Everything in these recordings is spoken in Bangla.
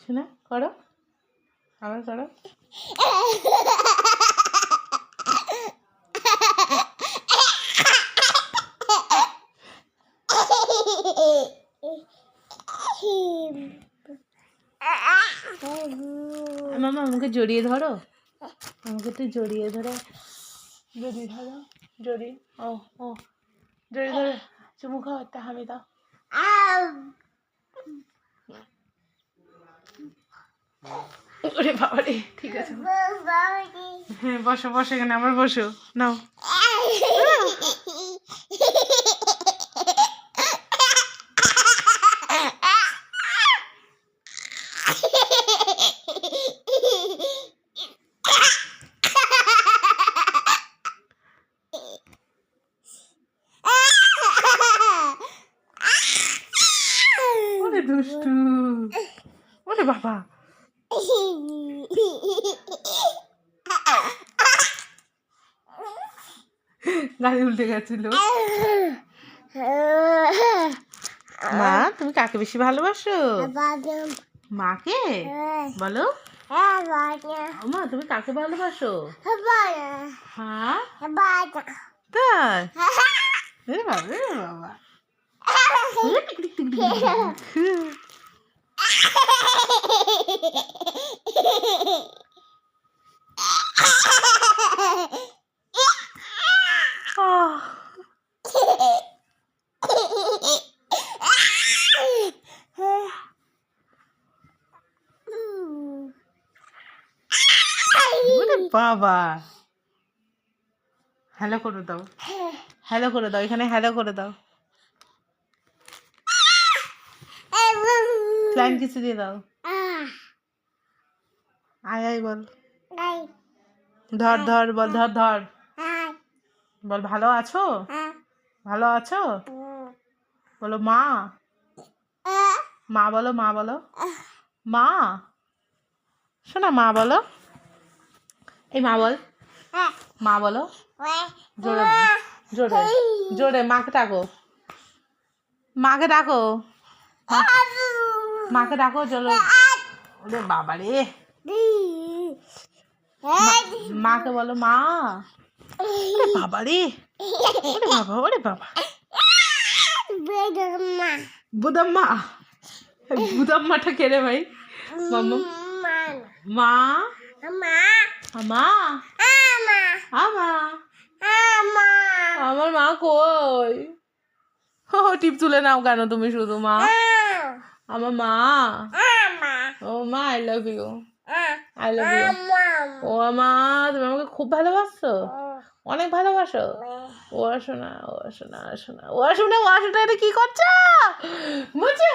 শুনে করো, আবার করো। মামা আমাকে জড়িয়ে ধরো, আমাকে একটু জড়িয়ে ধরো, জড়িয়ে ধরো, জড়িয়ে, ও ও জড়িয়ে ধরে চুমু খাও, একটা হামি দাও। ওরে বাবা রে, ঠিক আছে, হ্যাঁ বসো বসো, এখানে আবার বসো, নাও। ওরে দুষ্টু, ওরে বাবা, গাড়ি উল্টে গেছিল। মা তুমি কাকে বেশি ভালোবাসো? মাকে বলো। মা তুমি কাকে ভালোবাসো? হ্যাঁ তাই? এ বাবা, এ বাবা, বাবা, হ্যালো করে দাও, হ্যালো করে দাও, এখানে হ্যালো করে দাও, ফ্লাইং কিসে দিয়ে দাও, আয় আয় বল, ধর ধর বল, ধর ধর বল, ভালো আছো, ভালো আছো বলো, মা, মা বলো, মা বলো, মা শোনা, মা বলো, এই মা বল, মা বলো, জোরে জোরে জোরে, মাকে ডাকো, মাকে ডাকো, মাকে ডাকো জোরে। ওরে বাবা রে, মাকে বলো, মা, ওরে বাবা রে, ওরে বাবা, ওরে বাবা, বুদাম্মা, বুদাম্মাটা কে রে ভাই? মাম্মা, মা, মা, আমার মা কই? ও টিপ তুলে নাও কেন তুমি শুধু? মা, আমার মা, ও মা, I love you, I love you. ও মা, তুমি আমাকে খুব ভালোবাসো, অনেক ভালোবাসো। ও আসো না, ও আসো না, আসো না, ও আসো না, ও আসো না, এটা কি করছো? বুঝছো?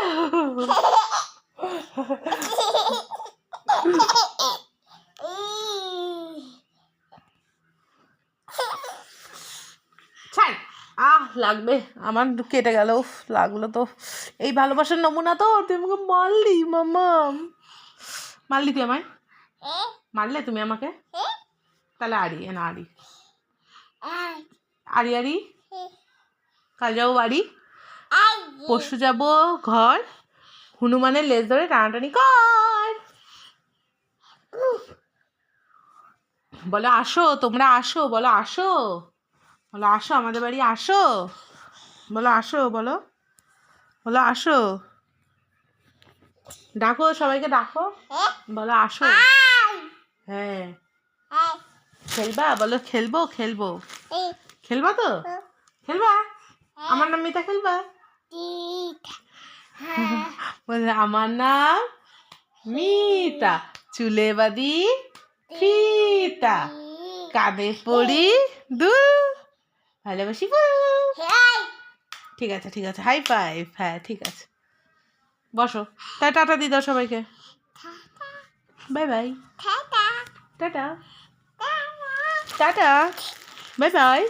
ছাড়, লাগবে আমার, কেটে গেল, লাগলো তো। এই ভালোবাসার নমুনা তো, তুই আমাকে মারলি মাম্মা, মারলি তুই আমায়, মারলে তুমি আমাকে, তাহলে আড়ি না, আড়ি আড়ি আড়ি, কাল যাবো বাড়ি, পরশু যাবো ঘর, হনুমানের লেজ ধরে টানাটানি কর, বলো আসো, তোমরা আসো, বলো আসো, বলো আসো আমাদের বাড়ি আসো, বলো আসো, বলো, বলো আসো, ডাকো সবাইকে, ডাকো, বলো আসো, হ্যাঁ খেলবা, বলো খেলবো, খেলবো, খেলবা তো, খেলবা, আমার নাম মিতা, খেলবা, বলে আমার নাম মিতা, চুলে বাদি ফিতা, কাঁধে পড়ি দুল, ভালোবাসি ফুল। ঠিক আছে ঠিক আছে, হাই ফাইভ, হ্যাঁ ঠিক আছে, বসো, তাই টাটা দিয়ে দাও সবাইকে, bye bye, tata tata, bye bye.